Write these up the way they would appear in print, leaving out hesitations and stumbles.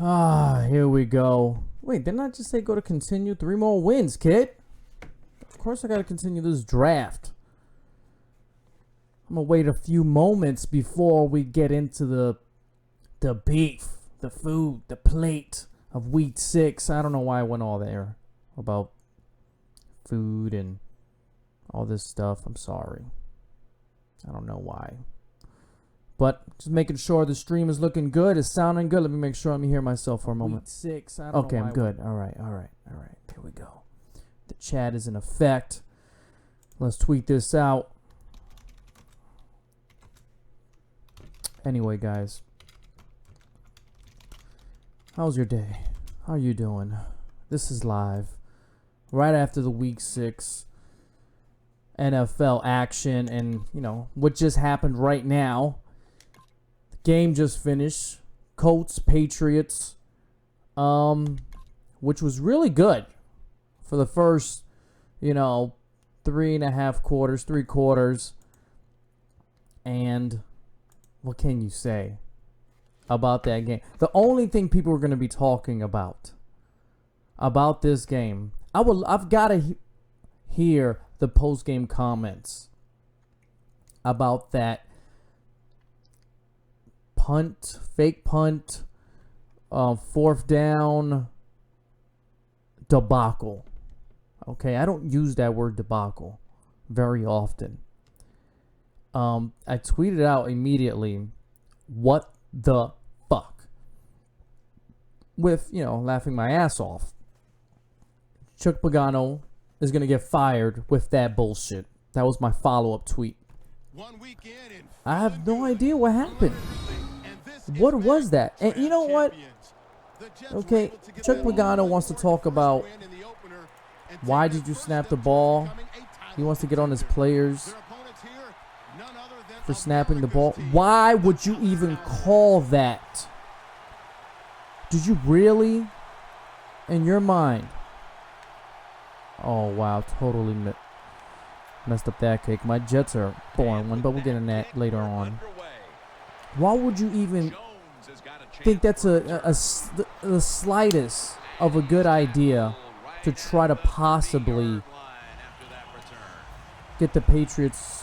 Here we go. Wait, didn't I just say go to continue? 3 more wins, kid. Of course I gotta continue this draft. I'm gonna wait a few moments before we get into the beef, the food, the plate of week 6. I don't know why I went all there about food and all this stuff. I'm sorry. I don't know why. But just making sure the stream is looking good. It's sounding good. Let me make sure I'm hear myself for a moment. Week 6. I don't know. I'm good. All right. Here we go. The chat is in effect. Let's tweet this out. Anyway, guys. How's your day? How are you doing? This is live. Right after the week 6 NFL action. And, you know, what just happened right now. Game just finished. Colts, Patriots, which was really good for the first, 3.5 quarters, 3 quarters. And what can you say about that game? The only thing people are going to be talking about this game, I've got to hear the post-game comments about that fake punt, 4th down debacle. Okay, I don't use that word debacle very often. I tweeted out immediately, what the fuck? With, laughing my ass off. Chuck Pagano is going to get fired with that bullshit. That was my follow-up tweet. I have no idea what happened. What was that? And you know what? Okay, Chuck Pagano wants to talk about why did you snap the ball. He wants to get on his players for snapping the ball. Why would you even call that? Did you really? In your mind? Oh, wow. Totally messed up that kick. My Jets are boring one, but we'll get in that later on. Why would you even think that's the slightest of a good idea to try to possibly get the Patriots,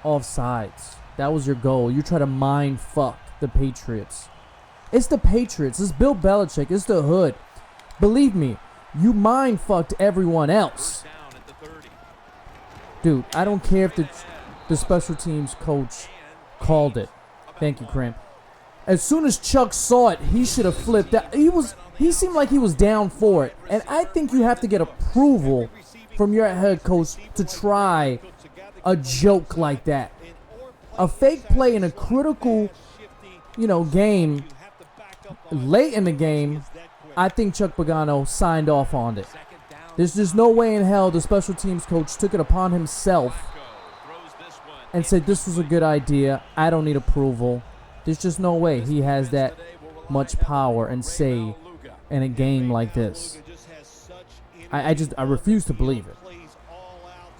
offsides? That was your goal. You try to mind fuck the Patriots. It's the Patriots. It's Bill Belichick. It's the hood. Believe me, you mind fucked everyone else. Dude, I don't care if the special teams coach called it. Thank you, Cram. As soon as Chuck saw it, he should have flipped out. He seemed like he was down for it. And I think you have to get approval from your head coach to try a joke like that. A fake play in a critical, game, late in the game, I think Chuck Pagano signed off on it. There's just no way in hell the special teams coach took it upon himself and said this was a good idea. I don't need approval. There's just no way he has that much power and say in a game like this. I refuse to believe it.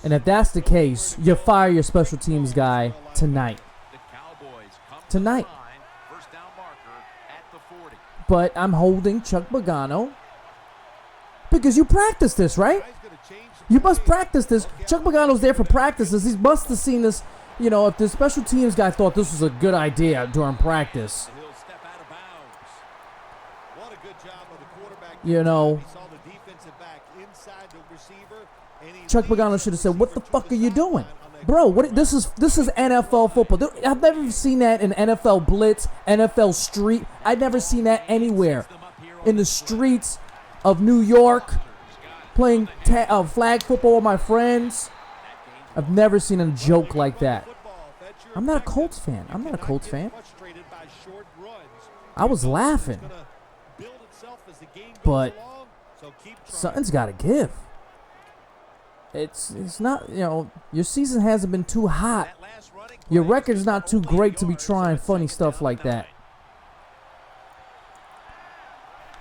And if that's the case, you fire your special teams guy tonight. Tonight. But I'm holding Chuck Pagano because you practice this, right? You must practice this. Chuck Pagano's there for practices. He must have seen this. If the special teams guy thought this was a good idea during practice. Chuck Pagano should have said, what the fuck are you doing? Bro, this is NFL football. I've never seen that in NFL blitz, NFL street. I've never seen that anywhere. In the streets of New York, playing flag football with my friends. I've never seen a joke like that. I'm not a Colts fan. I was laughing. But something's got to give. It's not, your season hasn't been too hot. Your record's not too great to be trying funny stuff like that.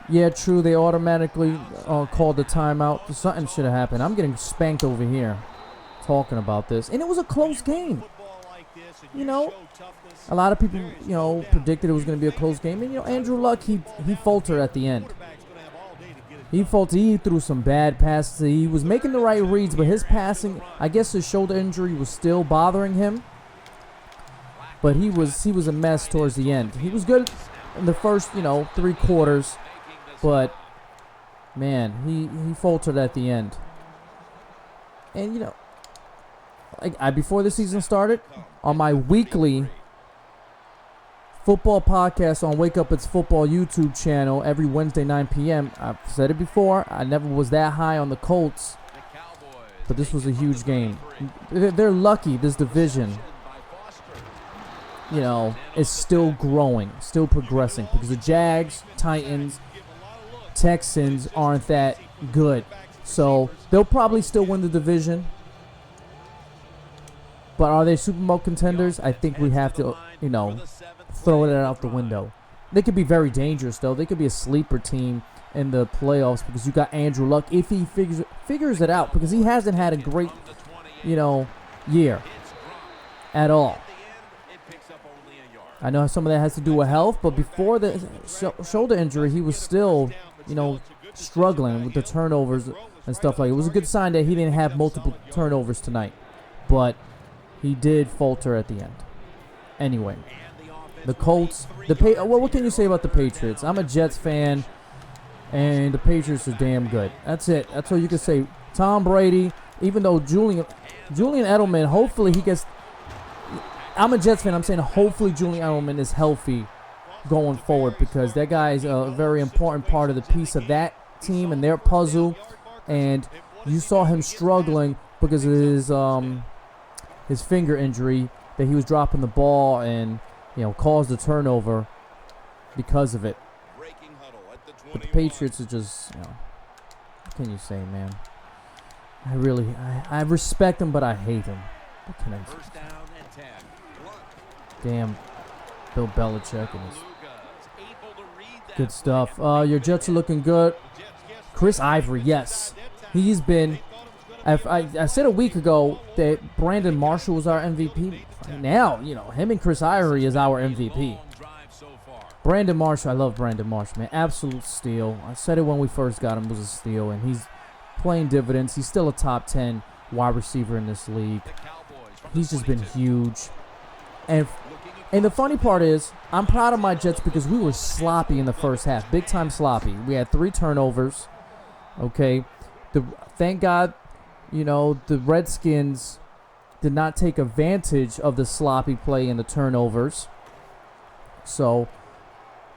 Yeah, true, they automatically called the timeout. Something should have happened. I'm getting spanked over here talking about this. And it was a close game. you know, a lot of people, you know, predicted it was going to be a close game. And, you know, Andrew Luck, he faltered at the end. He faltered. He threw some bad passes. He was making the right reads, but his passing, I guess his shoulder injury was still bothering him. But he was a mess towards the end. He was good in the first, you know, 3 quarters, but man, he faltered at the end. And, you know, before the season started, on my weekly football podcast on Wake Up It's Football YouTube channel every Wednesday 9 p.m. I've said it before, I never was that high on the Colts, but this was a huge game. They're lucky this division, you know, is still growing, still progressing, because the Jags, Titans, Texans aren't that good. So they'll probably still win the division. But are they Super Bowl contenders? I think we have to, you know, throw it out the window. They could be very dangerous, though. They could be a sleeper team in the playoffs because you got Andrew Luck if he figures it out, because he hasn't had a great, you know, year at all. I know some of that has to do with health, but before the shoulder injury, he was still, you know, struggling with the turnovers and stuff like that. It was a good sign that he didn't have multiple turnovers tonight, but he did falter at the end. Anyway, the Colts, well, what can you say about the Patriots? I'm a Jets fan, and the Patriots are damn good. That's it. That's all you can say. Tom Brady, even though Julian Edelman, hopefully he gets. I'm a Jets fan. I'm saying hopefully Julian Edelman is healthy going forward, because that guy is a very important part of the piece of that team and their puzzle. And you saw him struggling because of his finger injury, that he was dropping the ball and, you know, caused a turnover because of it. But the Patriots are just, you know, what can you say, man? I respect them, but I hate them. What can I say? Damn, Bill Belichick and his good stuff. Your Jets are looking good. Chris Ivory, yes. He's been, I said a week ago that Brandon Marshall was our MVP. Now, you know, him and Chris Ivory is our MVP. Brandon Marshall, I love Brandon Marshall, man. Absolute steal. I said it when we first got him, was a steal, and he's playing dividends. He's still a top 10 wide receiver in this league. He's just been huge. And the funny part is, I'm proud of my Jets because we were sloppy in the first half. Big time sloppy. We had 3 turnovers. Okay. Thank God, you know, the Redskins did not take advantage of the sloppy play and the turnovers. So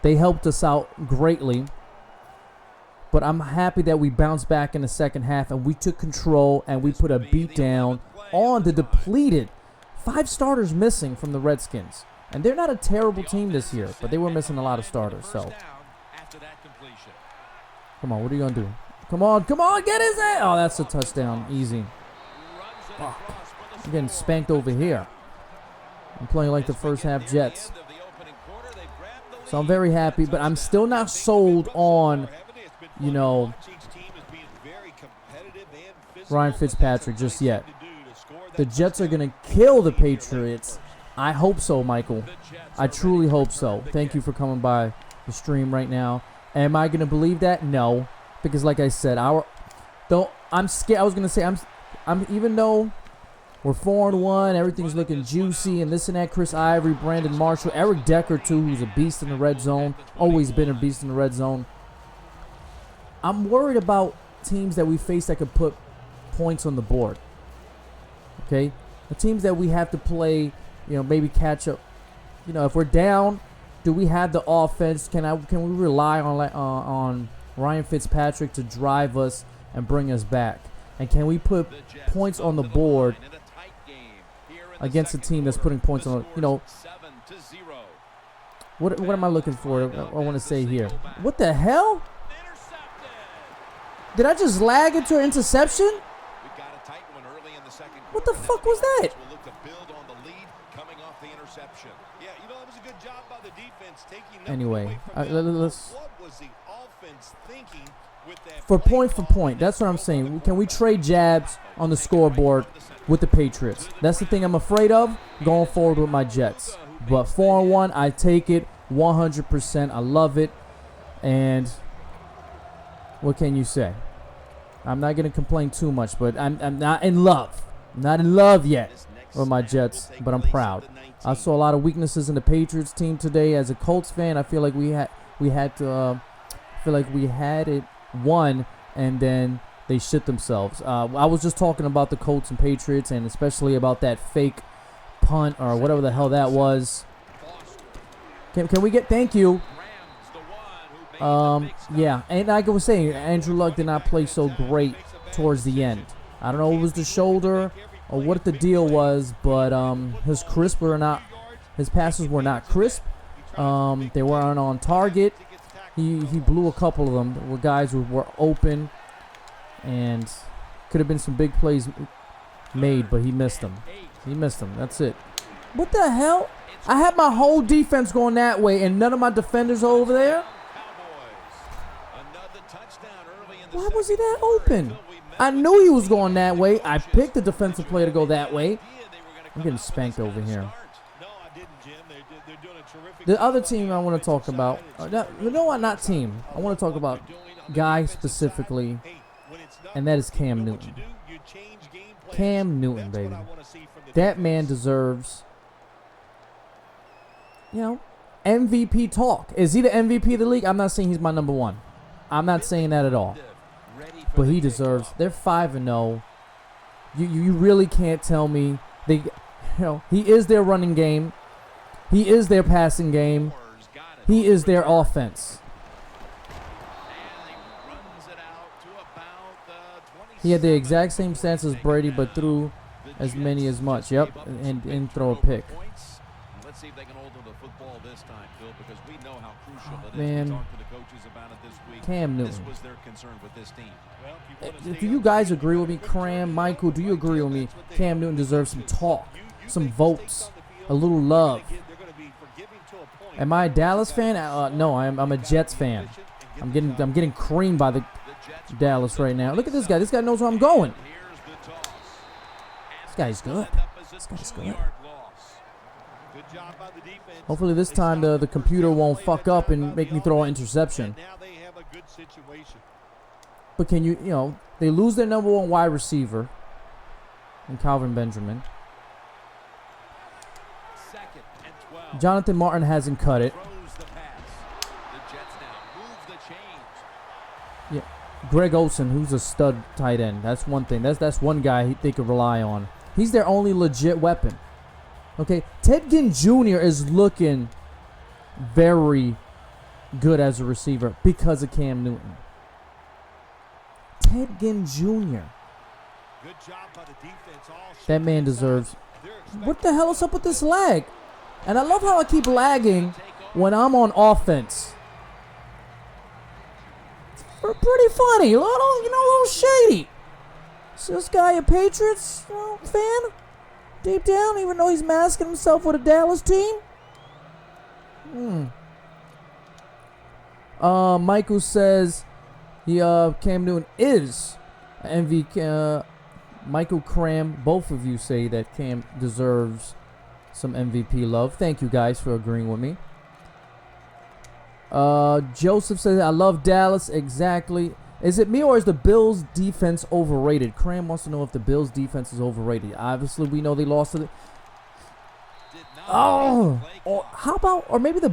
they helped us out greatly. But I'm happy that we bounced back in the second half and we took control and we put a beat down on the depleted 5 starters missing from the Redskins. And they're not a terrible team this year, but they were missing a lot of starters. So, come on, what are you going to do? Come on, get his ass. Oh, that's a touchdown. Easy. Fuck. I'm getting spanked over here. I'm playing like the first half Jets. So I'm very happy, but I'm still not sold on, you know, Ryan Fitzpatrick just yet. The Jets are going to kill the Patriots. I hope so, Michael. I truly hope so. Thank you for coming by the stream right now. Am I going to believe that? No. Because like I said, I'm scared. I was going to say, I'm even though we're 4-1, everything's looking juicy and this and that, Chris Ivory, Brandon Marshall, Eric Decker too, who's a beast in the red zone. Always been a beast in the red zone. I'm worried about teams that we face that could put points on the board. Okay? The teams that we have to play, you know, maybe catch up. You know, if we're down, do we have the offense? Can we rely on Ryan Fitzpatrick to drive us and bring us back? And can we put points on the board against a team that's putting points on? You know, what am I looking for? I want to say here. What the hell? Did I just lag into an interception? What the fuck was that? Anyway, let's. For point. That's what I'm saying. Can we trade jabs on the scoreboard with the Patriots? That's the thing I'm afraid of going forward with my Jets. But 4-1, I take it 100%. I love it. And what can you say? I'm not going to complain too much, but I'm not in love. I'm not in love yet with my Jets, but I'm proud. I saw a lot of weaknesses in the Patriots team today. As a Colts fan, I feel like we had it won, and then they shit themselves. I was just talking about the Colts and Patriots, and especially about that fake punt or whatever the hell that was. Can we get thank you? Yeah, and like I was saying, Andrew Luck did not play so great towards the end. I don't know if it was the shoulder or what the deal was, but his passes were not crisp. They weren't on target. He blew a couple of them where guys were open, and could have been some big plays made, but he missed them. That's it. What the hell? I had my whole defense going that way, and none of my defenders are over there. Why was he that open? I knew he was going that way. I picked the defensive player to go that way. I'm getting spanked over here. The other team I want to talk about, you know what, not team. I want to talk about guy specifically, and that is Cam Newton. Cam Newton, baby. That man deserves, MVP talk. Is he the MVP of the league? I'm not saying he's my number one. I'm not saying that at all. But he deserves. They're 5-0. You really can't tell me he is their running game. He is their passing game. He is their offense. He had the exact same stats as Brady, but threw as many as much. Yep, and throw a pick. Let's see if they can hold on to football this time, Phil, because we know how crucial it is. Man, we talked to the coaches about it this week. Cam Newton. This was their concern with this team. Do you guys agree with me? Cram, Michael, do you agree with me? Cam Newton deserves some talk, some votes, a little love. Am I a Dallas fan? No, I'm a Jets fan. I'm getting creamed by the Dallas right now. Look at this guy. This guy knows where I'm going. This guy's good. Hopefully this time the computer won't fuck up and make me throw an interception. But can they lose their number one wide receiver in Calvin Benjamin. Jonathan Martin hasn't cut it. Yeah, Greg Olsen, who's a stud tight end. That's one thing. That's one guy they could rely on. He's their only legit weapon. Okay, Ted Ginn Jr. is looking very good as a receiver because of Cam Newton. Ted Ginn Jr. That man deserves. What the hell is up with this lag? And I love how I keep lagging when I'm on offense. It's pretty funny, a little shady. Is this guy a Patriots fan? Deep down, even though he's masking himself with a Dallas team? Michael says Cam Newton is an MVP. Michael Cram, both of you say that Cam deserves some MVP love. Thank you guys for agreeing with me. Joseph says, I love Dallas. Exactly. Is it me or is the Bills defense overrated? Cram wants to know if the Bills defense is overrated. Obviously, we know they lost to the... or how about... Or maybe the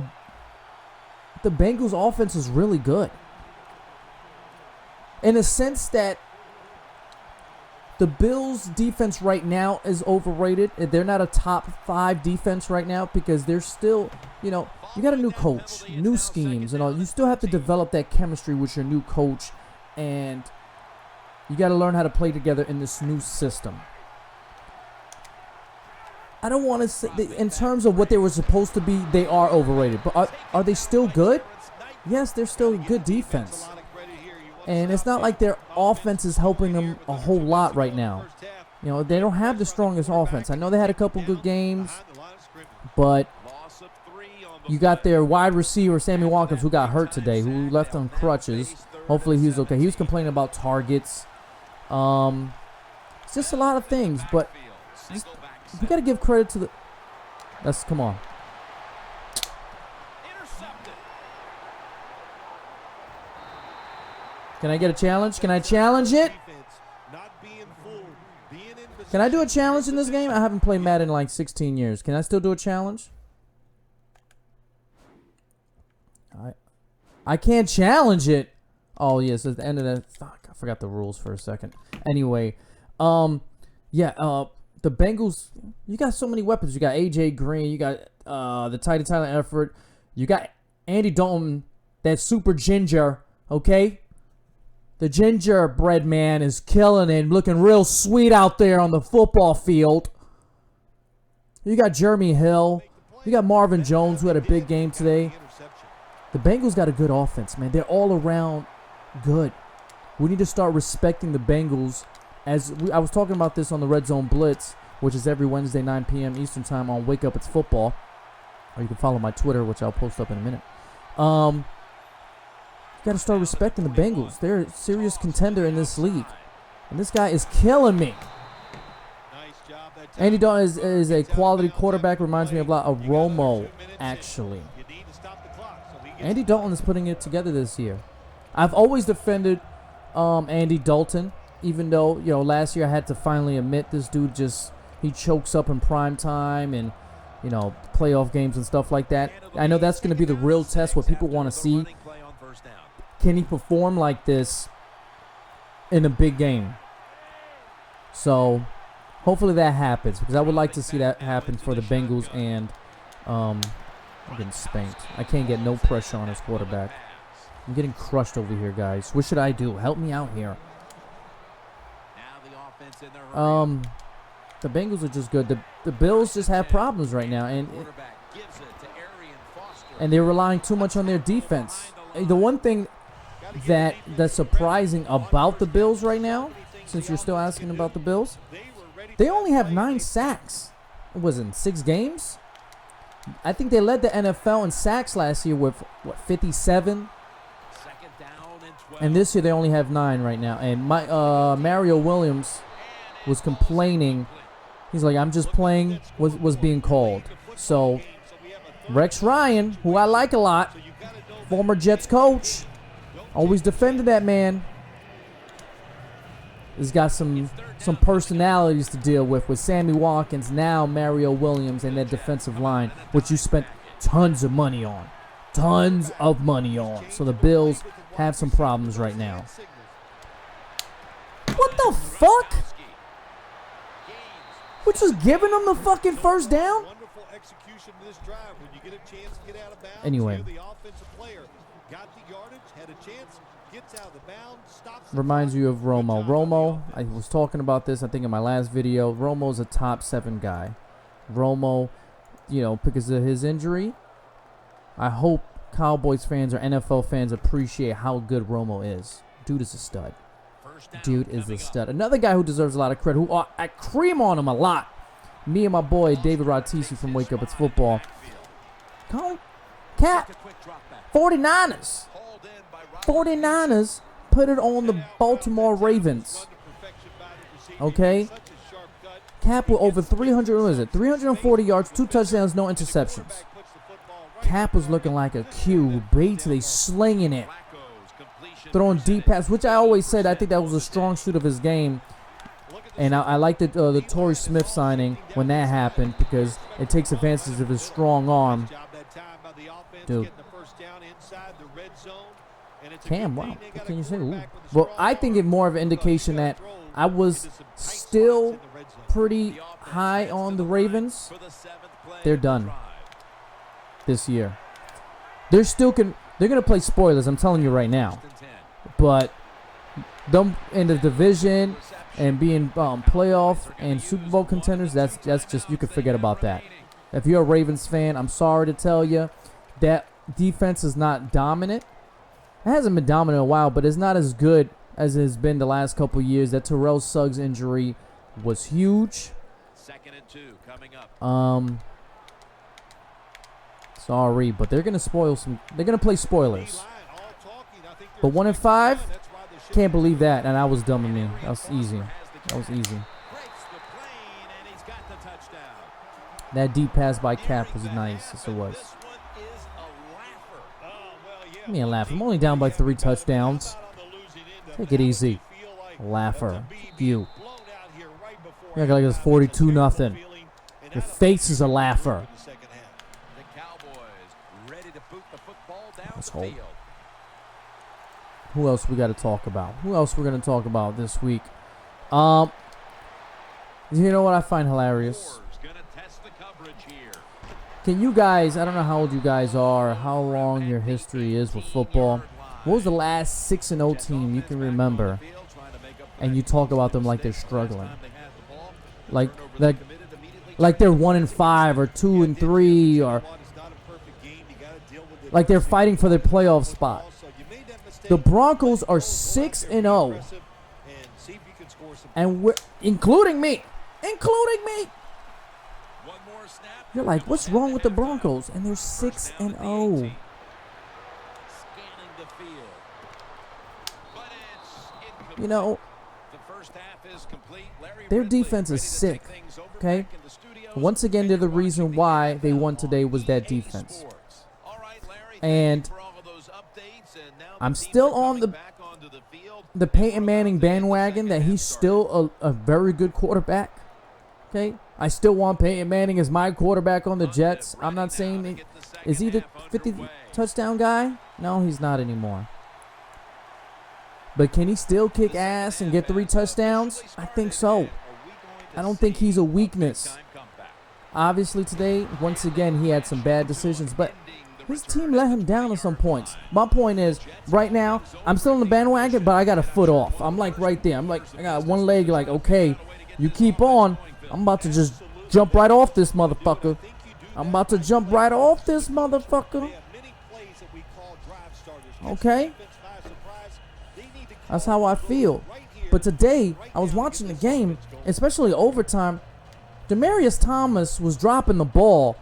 Bengals offense is really good. In a sense that the Bills defense right now is overrated. They're not a top 5 defense right now because they're still, you got a new coach, new schemes and all. You still have to develop that chemistry with your new coach, and you got to learn how to play together in this new system. I don't want to say, in terms of what they were supposed to be, they are overrated. But are they still good? Yes, they're still a good defense. And it's not like their offense is helping them a whole lot right now. They don't have the strongest offense. I know they had a couple good games, but You got their wide receiver, Sammy Watkins, who got hurt today, who left on crutches. Hopefully he's okay. He was complaining about targets. It's just a lot of things, but we got to give credit to the... Come on. Can I get a challenge? Can I challenge it? Can I do a challenge in this game? I haven't played Madden in like 16 years. Can I still do a challenge? I can't challenge it. Oh, yes, at the end of that. Fuck, I forgot the rules for a second. Anyway, the Bengals, you got so many weapons. You got AJ Green. You got the tight end talent effort. You got Andy Dalton, that super ginger, okay? The gingerbread man is killing it, looking real sweet out there on the football field. You got Jeremy Hill. You got Marvin Jones, who had a big game today. The Bengals got a good offense, man. They're all around good. We need to start respecting the Bengals. I was talking about this on the Red Zone Blitz, which is every Wednesday, 9 p.m. Eastern Time on Wake Up It's Football. Or you can follow my Twitter, which I'll post up in a minute. You got to start respecting the Bengals. They're a serious contender in this league. And this guy is killing me. Andy Dalton is a quality quarterback. Reminds me a lot of Romo, actually. Andy Dalton is putting it together this year. I've always defended Andy Dalton, even though, last year I had to finally admit this dude he chokes up in prime time and, playoff games and stuff like that. I know that's going to be the real test, what people want to see. Can he perform like this in a big game? So, hopefully that happens, because I would like to see that happen for the Bengals. And I'm getting spanked. I can't get no pressure on his quarterback. I'm getting crushed over here, guys. What should I do? Help me out here. The Bengals are just good. The Bills just have problems right now, and they're relying too much on their defense. The one thing that's surprising about the Bills right now, since you're still asking about the Bills, they only have 9 sacks. It was in 6 games. I think they led the NFL in sacks last year with 57. And this year they only have 9 right now. And Mario Williams was complaining. He's like, I'm just playing was being called. So Rex Ryan, who I like a lot, former Jets coach, always defended that man. He's got some personalities to deal with Sammy Watkins, now Mario Williams, and that defensive line, which you spent tons of money on. Tons of money on. So the Bills have some problems right now. What the fuck? We're just giving them the fucking first down? Anyway. Reminds you of Romo. Romo, I was talking about this, I think, in my last video. Romo's a top 7 guy. Romo, because of his injury, I hope Cowboys fans or NFL fans appreciate how good Romo is. Dude is a stud. Dude is a stud. Another guy who deserves a lot of credit, who I cream on him a lot. Me and my boy, David Ratisi from Wake Up It's Football. Cat, 49ers. 49ers put it on the Baltimore Ravens. Okay? Cap with over 340 yards, 2 touchdowns, no interceptions. Cap was looking like a cube. Bates, they slinging it. Throwing deep pass, which I always said I think that was a strong suit of his game. And I like the Torrey Smith signing when that happened, because it takes advantage of his strong arm. Dude. Cam, wow. What can you say? Ooh. Well, I think it's more of an indication that I was still pretty high on the Ravens. They're done this year. They're going to play spoilers, I'm telling you right now. But them in the division and being playoff and Super Bowl contenders, that's just, you can forget about that. If you're a Ravens fan, I'm sorry to tell you, that defense is not dominant. It hasn't been dominant in a while, but it's not as good as it has been the last couple years. That Terrell Suggs injury was huge. 2nd and 2 coming up. Sorry, but they're gonna spoil some. They're gonna play spoilers. But 1-5, can't believe that. And that was dumb of me. That was easy. That was easy. That deep pass by Cap was nice. Yes, it was. Give me a laugh. I'm only down by 3 touchdowns. Take it easy. Laugher. You. You act like it's 42-0. Your face is a laugher. Let's go. Who else we got to talk about? Who else we're going to talk about this week? You know what I find hilarious? Can you guys, I don't know how old you guys are, how long your history is with football. What was the last 6-0 team you can remember? And you talk about them like they're struggling. Like they're 1-5 or 2-3 or like they're fighting for their playoff spot. The Broncos are 6-0. And we're including me. You're like, what's wrong with the Broncos? And they're 6-0. You know, their defense is sick. Okay? Once again, they're the reason why they won today was that defense. And I'm still on the Peyton Manning bandwagon that he's still a very good quarterback. Okay? I still want Peyton Manning as my quarterback on the Jets. I'm not saying is he the 50 touchdown guy? No, he's not anymore. But can he still kick ass and get 3 touchdowns? I think so. I don't think he's a weakness. Obviously today, once again, he had some bad decisions, but his team let him down at some points. My point is, right now, I'm still on the bandwagon, but I got a foot off. I'm like right there. I'm like, I got one leg like, okay, you keep on. I'm about to just jump right off this motherfucker. Okay? That's how I feel. But today, I was watching the game, especially overtime. Demaryius Thomas was dropping the ball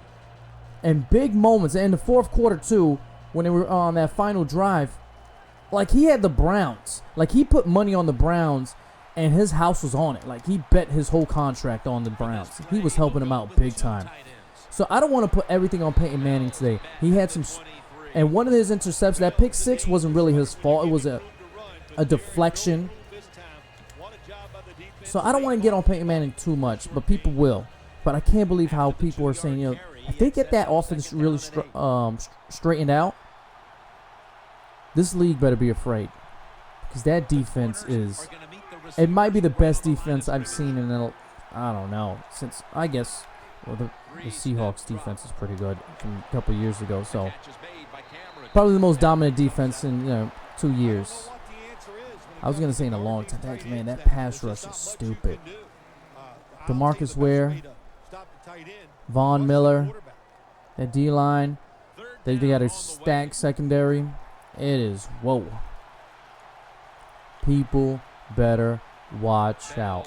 in big moments. And in the fourth quarter, too, when they were on that final drive, like he had the Browns. Like he put money on the Browns, and his house was on it. Like he bet his whole contract on the Browns. He was helping them out big time. So I don't want to put everything on Peyton Manning today. He had some, and one of his interceptions, that pick 6 wasn't really his fault. It was a deflection. So I don't want to get on Peyton Manning too much, but people will. But I can't believe how people are saying, you know, if they get that offense really straightened out, this league better be afraid. Because that defense is, it might be the best defense I've seen in, I don't know, since, I guess, well, the Seahawks defense is pretty good from a couple years ago. So probably the most dominant defense in 2 years. I was going to say in a long time. Man, that pass rush is stupid. DeMarcus Ware, Von Miller, that D-line. They got a stacked secondary. It is, whoa. People better watch out.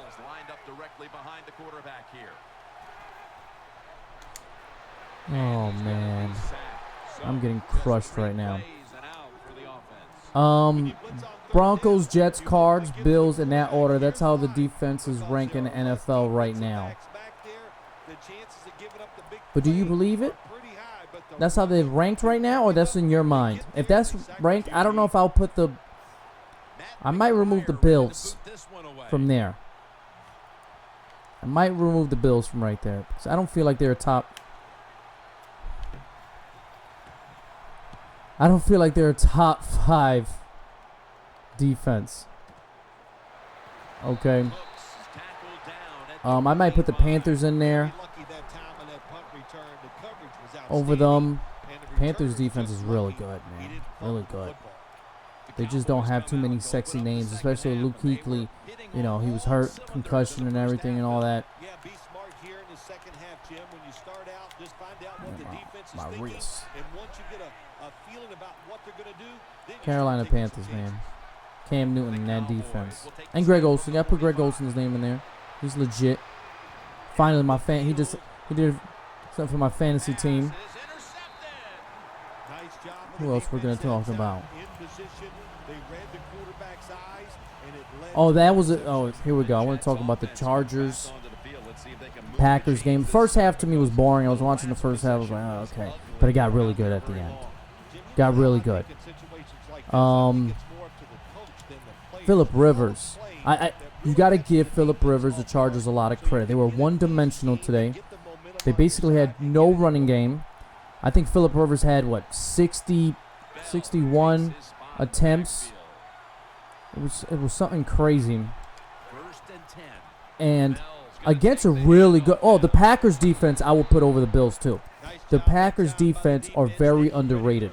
Oh, man. I'm getting crushed right now. Broncos, Jets, Cards, Bills in that order. That's how the defense is ranked in the NFL right now. But do you believe it? That's how they're ranked right now, or that's in your mind? If that's ranked, I don't know if I'll put the... I might remove the Bills from there. I might remove the Bills from right there. So I don't feel like they're a top... I don't feel like they're a top 5 defense. Okay. I might put the Panthers in there over them. Panthers defense is really good, man. Really good. They just don't have too many sexy names, especially Luke Kuechly. You know, he was hurt, concussion and everything and all that. My wrist. Carolina Panthers, man. Cam Newton in that defense. And Greg Olsen. I put Greg Olsen's name in there. He's legit. Finally, he did something for my fantasy team. Who else we're going to talk about? Oh, that was it. Oh, here we go. I want to talk about the Chargers Packers game. First half to me was boring. I was watching the first half. I was like, oh, okay. But it got really good at the end. Got really good. Phillip Rivers. You got to give Phillip Rivers, the Chargers, a lot of credit. They were one-dimensional today. They basically had no running game. I think Phillip Rivers had, 61 attempts. It was something crazy. And against a really good... Oh, the Packers defense I will put over the Bills, too. The Packers defense are very underrated.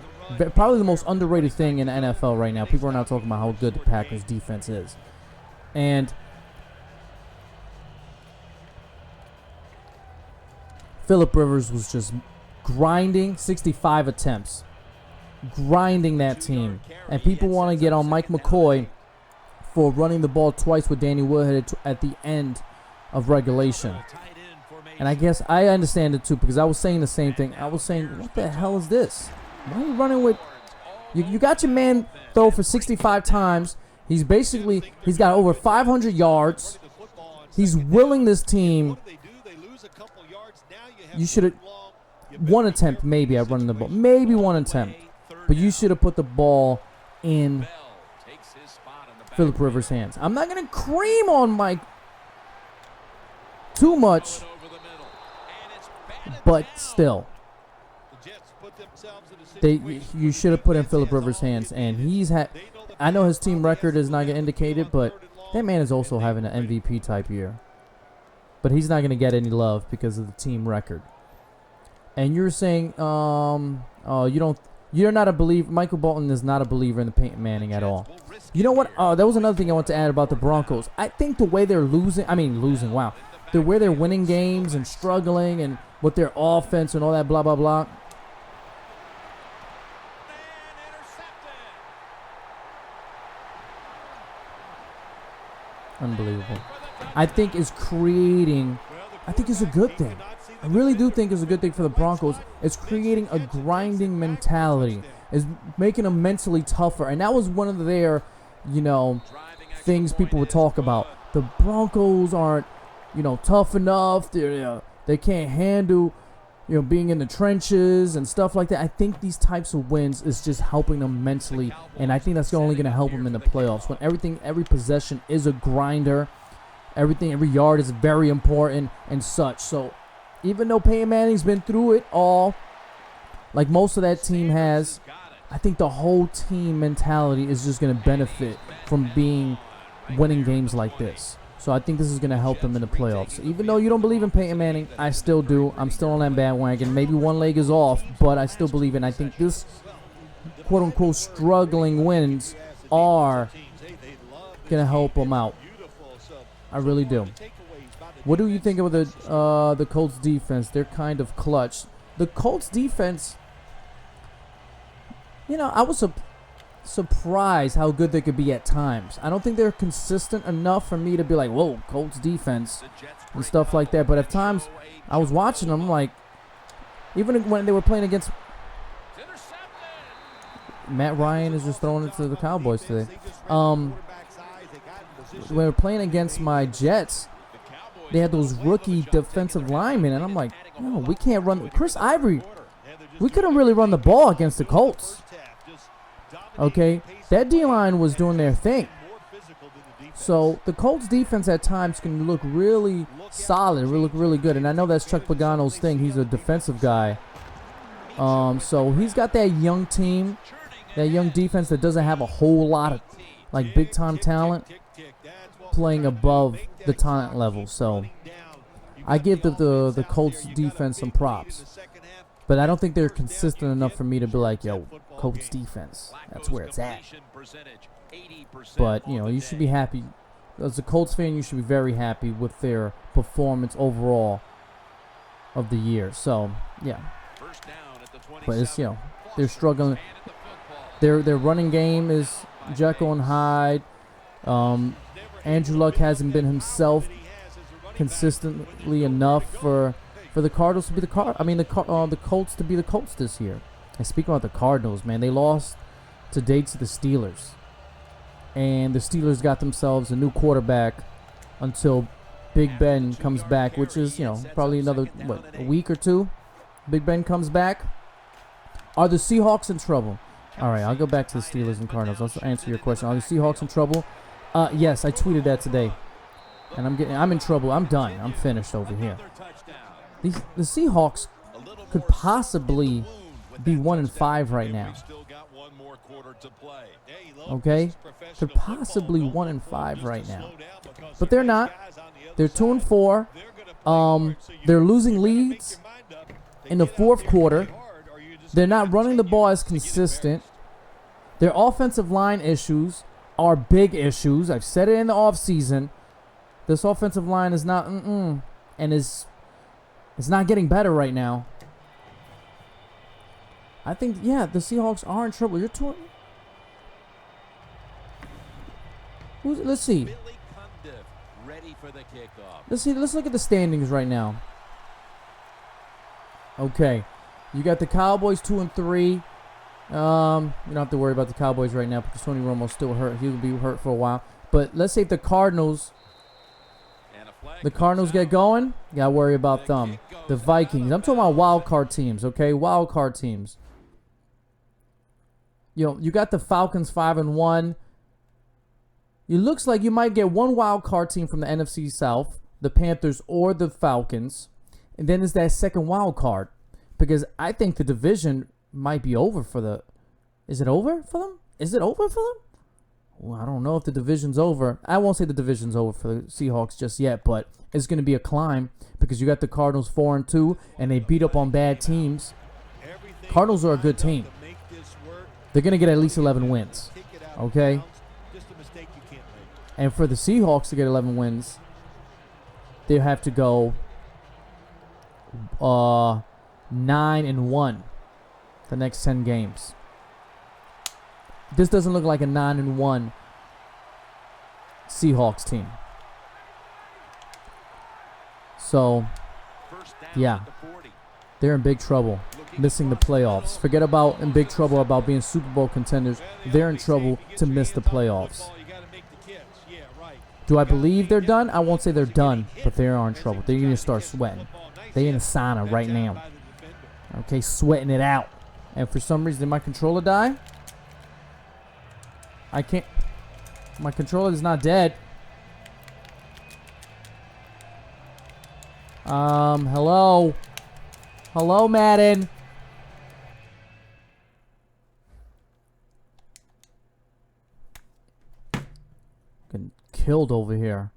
Probably the most underrated thing in the NFL right now. People are not talking about how good the Packers defense is. And Phillip Rivers was just grinding 65 attempts. Grinding that team. And people want to get on Mike McCoy for running the ball twice with Danny Woodhead at the end of regulation. And I guess I understand it too, because I was saying the same thing. I was saying, what the hell is this? Why are you running with... You got your man throw for 65 times. He's got over 500 yards. He's willing this team. You should have... One attempt, maybe, at running the ball. Maybe one attempt. But you should have put the ball in Phillip Rivers' hands. I'm not going to cream on Mike too much, but still. You should have put in Phillip Rivers' hands, and he's had... I know his team record is not going to indicate it, but that man is also having an MVP type year. But he's not going to get any love because of the team record. And you're saying, you're not a believer. Michael Bolton is not a believer in the Peyton Manning at all. You know what? That was another thing I want to add about the Broncos. I think the way they're wow. The way they're winning games and struggling and with their offense and all that blah, blah, blah. Unbelievable. I think it's a good thing. I really do think it's a good thing for the Broncos. It's creating a grinding mentality. It's making them mentally tougher. And that was one of their, things people would talk about. The Broncos aren't, tough enough. They can't handle, being in the trenches and stuff like that. I think these types of wins is just helping them mentally. And I think that's only going to help them in the playoffs. When every possession is a grinder. Every yard is very important and such. So, even though Peyton Manning's been through it all, like most of that team has, I think the whole team mentality is just going to benefit from winning games like this. So I think this is going to help them in the playoffs. Even though you don't believe in Peyton Manning, I still do. I'm still on that bandwagon. Maybe one leg is off, but I still believe in. I think this quote-unquote struggling wins are going to help them out. I really do. What do you think of the Colts defense? They're kind of clutch. The Colts defense, I was surprised how good they could be at times. I don't think they're consistent enough for me to be like, whoa, Colts defense and stuff like that. But at times, I was watching them like, even when they were playing against Matt Ryan is just throwing it to the Cowboys today. When they were playing against my Jets, they had those rookie defensive linemen, and I'm like, no, we can't run. Chris Ivory, we couldn't really run the ball against the Colts. Okay, that D-line was doing their thing. So the Colts defense at times can look really solid, look really good, and I know that's Chuck Pagano's thing. He's a defensive guy. So he's got that young team, that young defense that doesn't have a whole lot of like big-time talent playing above the talent level. So I give the Colts defense some props. But I don't think they're consistent enough for me to be like, yo, Colts defense, that's where it's at. But, you should be happy. As a Colts fan, you should be very happy with their performance overall of the year. So, yeah. But it's, they're struggling. Their running game is Jekyll and Hyde. Andrew Luck hasn't been himself consistently enough for the Cardinals to be the Colts to be the Colts this year. And speaking about the Cardinals, man, they lost today to the Steelers. And the Steelers got themselves a new quarterback until Big Ben comes back, which is, probably another, a week or two. Big Ben comes back. Are the Seahawks in trouble? All right, I'll go back to the Steelers and Cardinals. I'll answer your question. Are the Seahawks in trouble? Yes, I tweeted that today. And I'm in trouble. I'm done. I'm finished over here. The Seahawks could possibly be 1-5 right now. Okay? Could possibly 1-5 right now. But they're not. They're 2-4. They're losing leads in the fourth quarter. They're not running the ball as consistent. Their offensive line issues are big issues. I've said it in the offseason. This offensive line is not and it's not getting better right now. I think, the Seahawks are in trouble. You're let's see. Let's look at the standings right now. Okay. You got the Cowboys 2-3. You don't have to worry about the Cowboys right now because Tony Romo's still hurt. He'll be hurt for a while. But let's say if the Cardinals get going, you gotta worry about them. The Vikings. I'm talking about wild card teams, okay? Wild card teams. You got the Falcons 5-1. It looks like you might get one wild card team from the NFC South, the Panthers or the Falcons. And then there's that second wild card. Because I think the division might be over for the... Is it over for them? Is it over for them? Well, I don't know if the division's over. I won't say the division's over for the Seahawks just yet, but it's going to be a climb because you got the Cardinals 4-2, and they beat up on bad teams. Cardinals are a good team. They're going to get at least 11 wins, okay? And for the Seahawks to get 11 wins, they have to go 9-1 the next 10 games. This doesn't look like a 9-1 Seahawks team. So, yeah, they're in big trouble, missing the playoffs. Forget about in big trouble about being Super Bowl contenders. They're in trouble to miss the playoffs. Do I believe they're done? I won't say they're done, but they are in trouble. They're going to start sweating. They're in a sauna right now. Okay, sweating it out. And for some reason, did my controller die? I can't. My controller is not dead. Hello? Hello, Madden? Getting killed over here.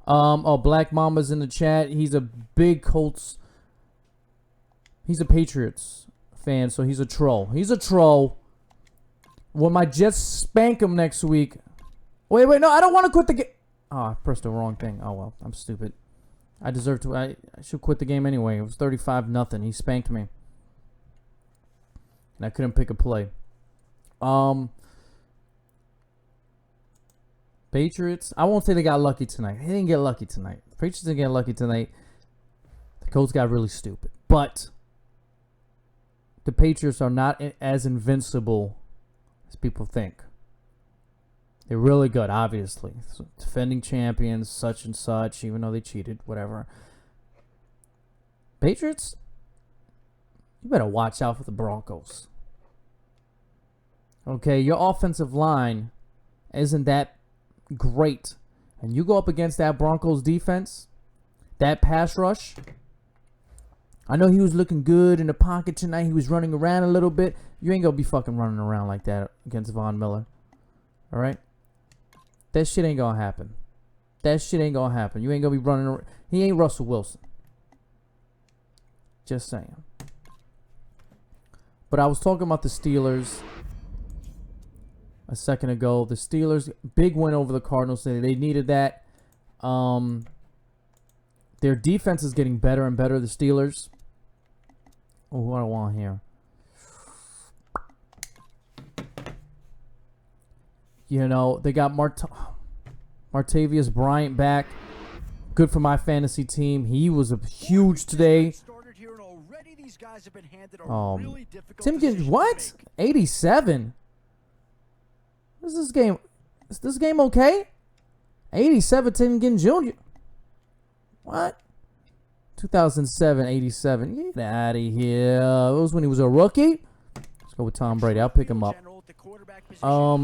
Black Mama's in the chat. He's a big Colts. He's a Patriots fan, so he's a troll. He's a troll. Will my Jets spank him next week? Wait, no, I don't want to quit the game. Oh, I pressed the wrong thing. Oh, well, I'm stupid. I deserve to. I should quit the game anyway. It was 35-0. He spanked me. And I couldn't pick a play. Patriots. I won't say they got lucky tonight. They didn't get lucky tonight. The Patriots didn't get lucky tonight. The Colts got really stupid. But the Patriots are not as invincible as people think. They're really good, obviously. So defending champions, such and such, even though they cheated, whatever. Patriots, you better watch out for the Broncos. Okay, your offensive line isn't that great. And you go up against that Broncos defense, that pass rush. I know he was looking good in the pocket tonight. He was running around a little bit. You ain't going to be fucking running around like that against Von Miller. All right? That shit ain't going to happen. That shit ain't going to happen. You ain't going to be running around. He ain't Russell Wilson. Just saying. But I was talking about the Steelers a second ago. The Steelers, big win over the Cardinals. They needed that. Their defense is getting better and better, the Steelers. Oh, what do I want here? You know, they got Martavius Bryant back. Good for my fantasy team. He was huge today. Tim Ginn, what? 87? Is this game? Is this game okay? 87, Tim Ginn Jr. What? 2007, 87. Get out of here. It was when he was a rookie. Let's go with Tom Brady. I'll pick him up. All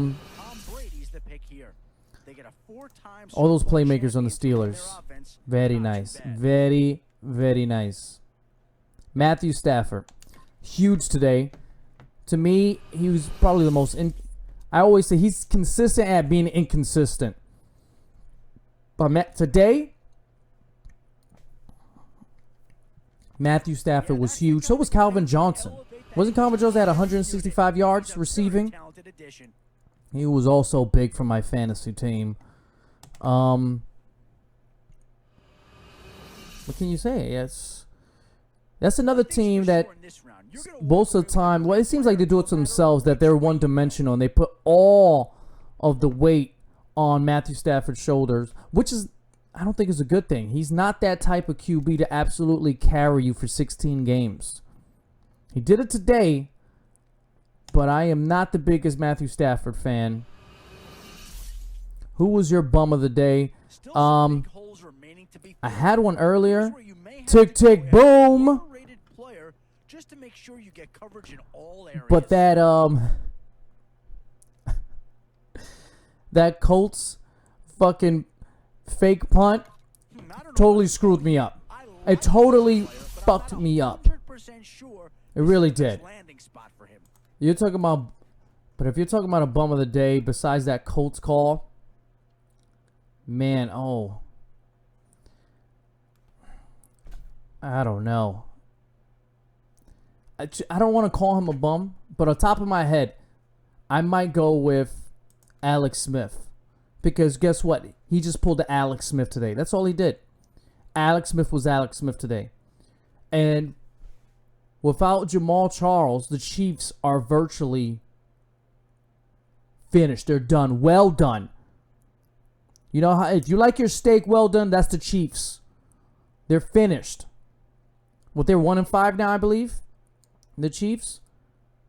those playmakers on the Steelers. Very nice. Very, very nice. Matthew Stafford. Huge today. To me, he was probably the most... I always say he's consistent at being inconsistent. But today, Matthew Stafford was huge. So was Calvin Johnson. Wasn't Calvin Johnson at 165 yards receiving? He was also big for my fantasy team. What can you say? That's another team that most of the time, well, it seems like they do it to themselves, that they're one-dimensional, and they put all of the weight on Matthew Stafford's shoulders, which is, I don't think is a good thing. He's not that type of QB to absolutely carry you for 16 games. He did it today, but I am not the biggest Matthew Stafford fan. Who was your bum of the day? I had one earlier. Tick, tick, boom. Just to make sure you get coverage in all areas. But that Colts fucking fake punt totally screwed me up. It totally fucked me up. It really did. You're talking about, but if you're talking about a bum of the day besides that Colts call, man, I don't know. I don't want to call him a bum, but on top of my head, I might go with Alex Smith. Because guess what? He just pulled the Alex Smith today. That's all he did. Alex Smith was Alex Smith today. And without Jamal Charles, the Chiefs are virtually finished. They're done. Well done. You know how, if you like your steak well done, that's the Chiefs. They're finished. They're 1-5 now, I believe. The Chiefs.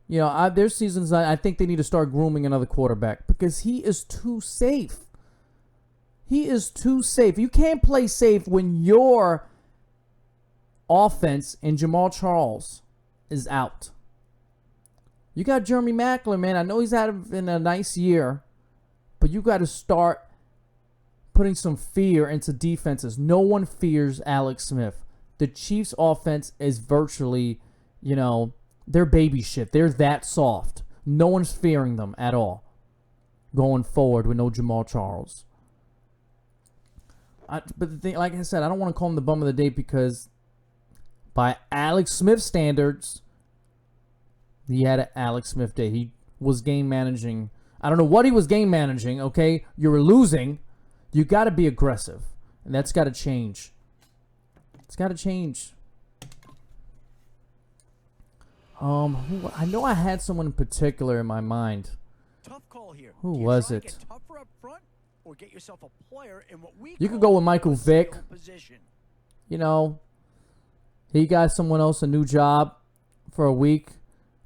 You know, their seasons, I think they need to start grooming another quarterback because he is too safe. He is too safe. You can't play safe when your offense and Jamal Charles is out. You got Jeremy Maclin, man. I know he's had in a nice year, but you got to start putting some fear into defenses. No one fears Alex Smith. The Chiefs' offense is virtually, they're baby shit. They're that soft. No one's fearing them at all going forward with no Jamal Charles. But the thing, like I said, I don't want to call him the bum of the day because by Alex Smith standards, he had an Alex Smith day. He was game managing. I don't know what he was game managing, okay? You were losing. You got to be aggressive. And that's got to change. It's got to change. I know I had someone in particular in my mind. Tough call here. Who was it? Or get yourself a player in what we you could go with Michael Vick. He got someone else a new job for a week.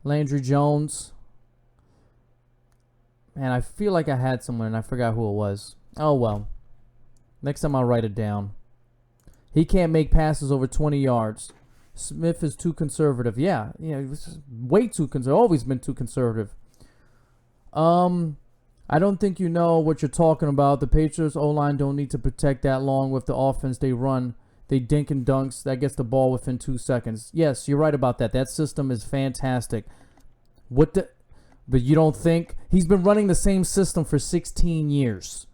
Landry Jones. Man, I feel like I had someone and I forgot who it was. Oh, well. Next time I'll write it down. He can't make passes over 20 yards. Smith is too conservative. Yeah, way too conservative. Always been too conservative. I don't think you know what you're talking about. The Patriots O-line don't need to protect that long with the offense they run. They dink and dunks. That gets the ball within 2 seconds. Yes, you're right about that. That system is fantastic. But you don't think? He's been running the same system for 16 years.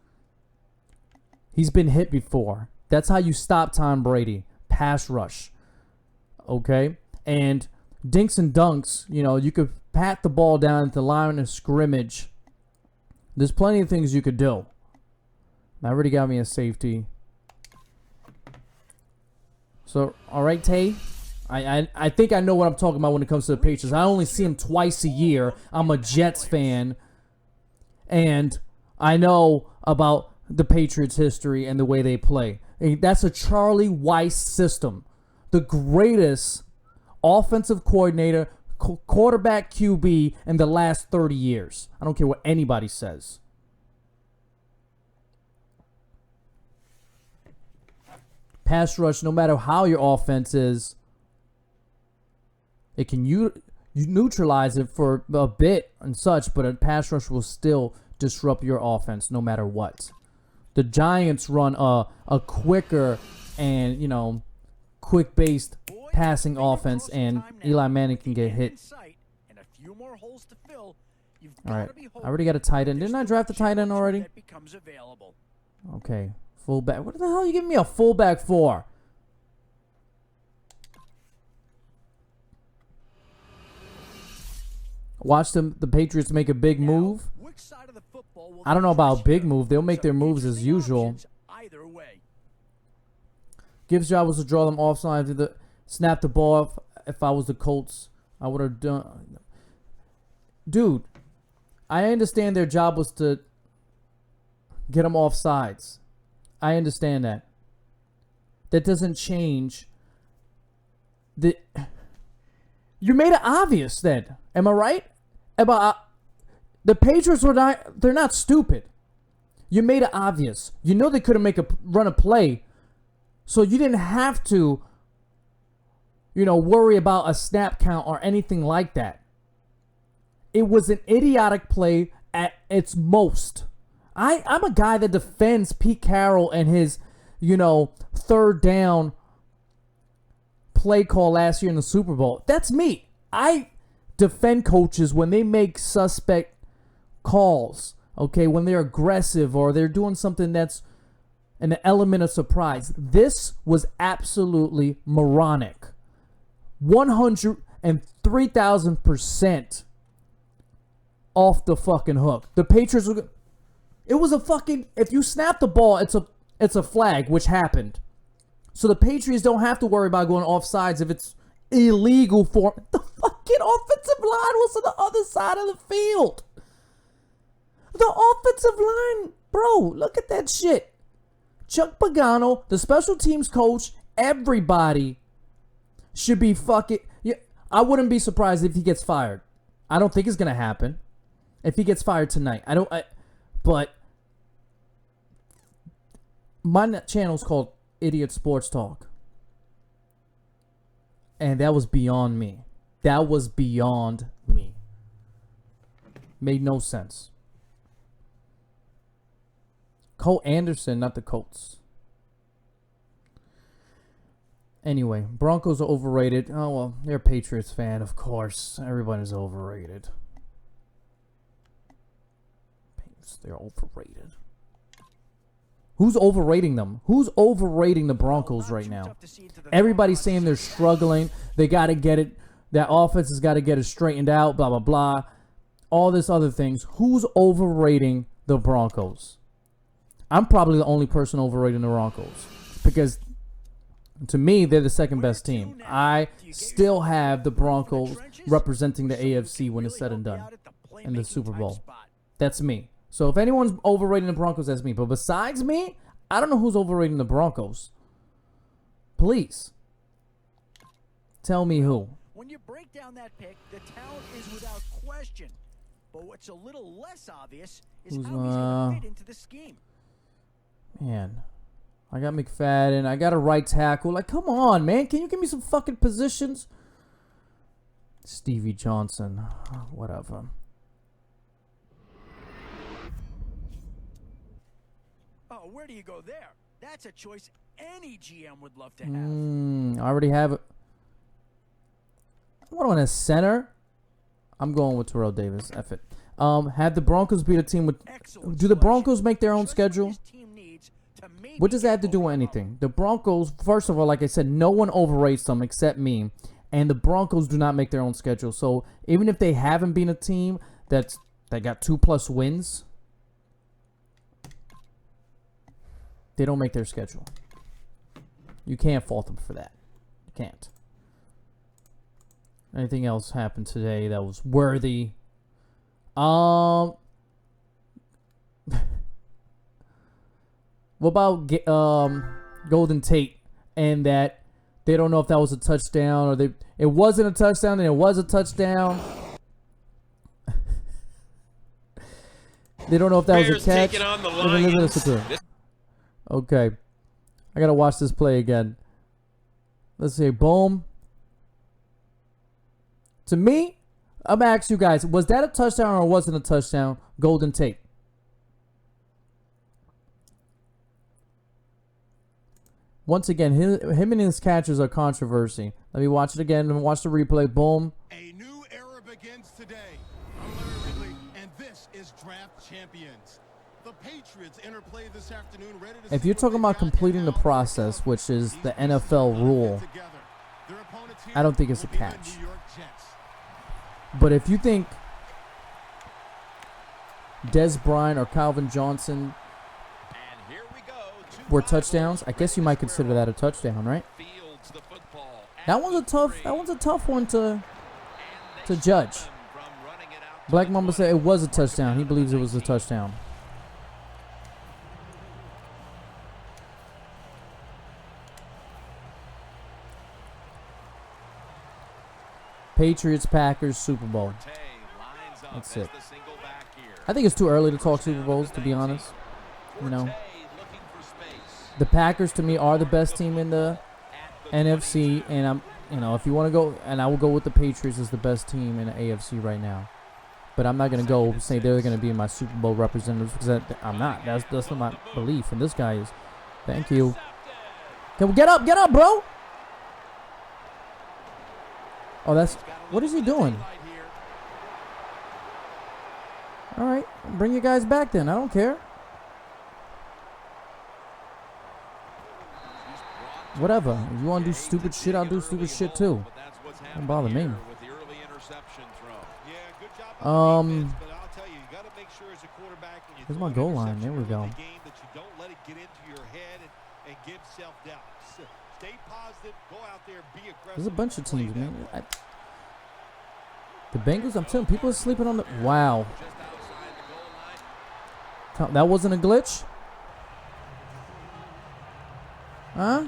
He's been hit before. That's how you stop Tom Brady. Pass rush. Okay? And dinks and dunks, you could pat the ball down at the line of scrimmage. There's plenty of things you could do. I already got me a safety. So, all right, Tay. I think I know what I'm talking about when it comes to the Patriots. I only see them twice a year. I'm a Jets fan. And I know about the Patriots' history and the way they play. That's a Charlie Weiss system. The greatest offensive coordinator, quarterback QB in the last 30 years. I don't care what anybody says. Pass rush, no matter how your offense is, it can you neutralize it for a bit and such, but a pass rush will still disrupt your offense no matter what. The Giants run a quicker and, quick-based passing offense, and Eli Manning can get hit. All right, I already got a tight end. Didn't I draft a tight end already? Okay, fullback. What the hell are you giving me a fullback for? Watch the Patriots make a big move. I don't know about big move. They'll make their moves as usual. Gibbs' job was to draw them offside. Snap the ball. If I was the Colts, I would have done. Dude, I understand their job was to get them off sides. I understand that. That doesn't change. You made it obvious then. Am I right? The Patriots they're not stupid. You made it obvious. You know they couldn't run a play. So you didn't have to, worry about a snap count or anything like that. It was an idiotic play at its most. I'm a guy that defends Pete Carroll and his, third down play call last year in the Super Bowl. That's me. I defend coaches when they make suspect calls, okay, when they're aggressive or they're doing something that's an element of surprise. This was absolutely moronic. 103,000% off the fucking hook. The Patriots were... It was a fucking... If you snap the ball, it's a flag, which happened. So the Patriots don't have to worry about going offsides if it's illegal for... The fucking offensive line was on the other side of the field. The offensive line... Bro, look at that shit. Chuck Pagano, the special teams coach, everybody should be fucking... Yeah, I wouldn't be surprised if he gets fired. I don't think it's going to happen. If he gets fired tonight. But my channel's called Idiot Sports Talk. And that was beyond me. That was beyond me. Made no sense. Cole Anderson, not the Colts. Anyway, Broncos are overrated. Oh, well, they're a Patriots fan, of course. Everybody's overrated. They're overrated. Who's overrating them? Who's overrating the Broncos right now? Everybody's saying they're struggling. They got to get it. That offense has got to get it straightened out, blah, blah, blah. All this other things. Who's overrating the Broncos? I'm probably the only person overrating the Broncos. Because, to me, they're the second best team. I still have the Broncos representing the AFC when it's said and done in the Super Bowl. That's me. So if anyone's overrating the Broncos, that's me. But besides me, I don't know who's overrating the Broncos. Please. Tell me who. When you break down that pick, the talent is without question. But what's a little less obvious is how he's going to fit into the scheme. Man, I got McFadden. I got a right tackle. Like, come on, man. Can you give me some fucking positions? Stevie Johnson. Whatever. Oh, where do you go there? That's a choice any GM would love to have. I already have it. What on a center? I'm going with Terrell Davis. F it. Had the Broncos beat a team with... Do the Broncos make their own schedule? What does that have to do with anything? The Broncos, first of all, like I said, no one overrates them except me. And the Broncos do not make their own schedule. So even if they haven't been a team that got 2+ wins, they don't make their schedule. You can't fault them for that. You can't. Anything else happened today that was worthy? What about Golden Tate, and that they don't know if that was a touchdown or it wasn't a touchdown and it was a touchdown. They don't know if that was a catch. Okay. I got to watch this play again. Let's see. Boom. To me, I'm going to ask you guys, was that a touchdown or wasn't a touchdown? Golden Tate. Once again, him and his catchers are controversy. Let me watch it again and watch the replay. Boom. A new era begins today. I'm Larry Ridley, and this is Draft Champions. The Patriots interplay this afternoon. If you're talking about completing the process, which is the NFL rule, I don't think it's a catch. But if you think Des Bryant or Calvin Johnson were touchdowns, I guess you might consider that a touchdown, right? That one's a tough one to judge. Black Mamba said it was a touchdown. He believes it was a touchdown. Patriots, Packers, Super Bowl. That's it. I think it's too early to talk Super Bowls, to be honest. You know, the Packers to me are the best team in the NFC, and if you want to go, and I will go with the Patriots as the best team in the AFC right now. But I'm not gonna go say they're gonna be my Super Bowl representatives because I'm not. That's not my belief, and this guy is. Thank you. Can we get up, bro? Oh, what is he doing? All right, bring your guys back then. I don't care. Whatever. If you want to do stupid shit, I'll do stupid shit too. Don't bother me. Here's my goal line. There we go. There's a bunch of teams, man. The Bengals, I'm telling you, people are sleeping on the... Wow. That wasn't a glitch? Huh?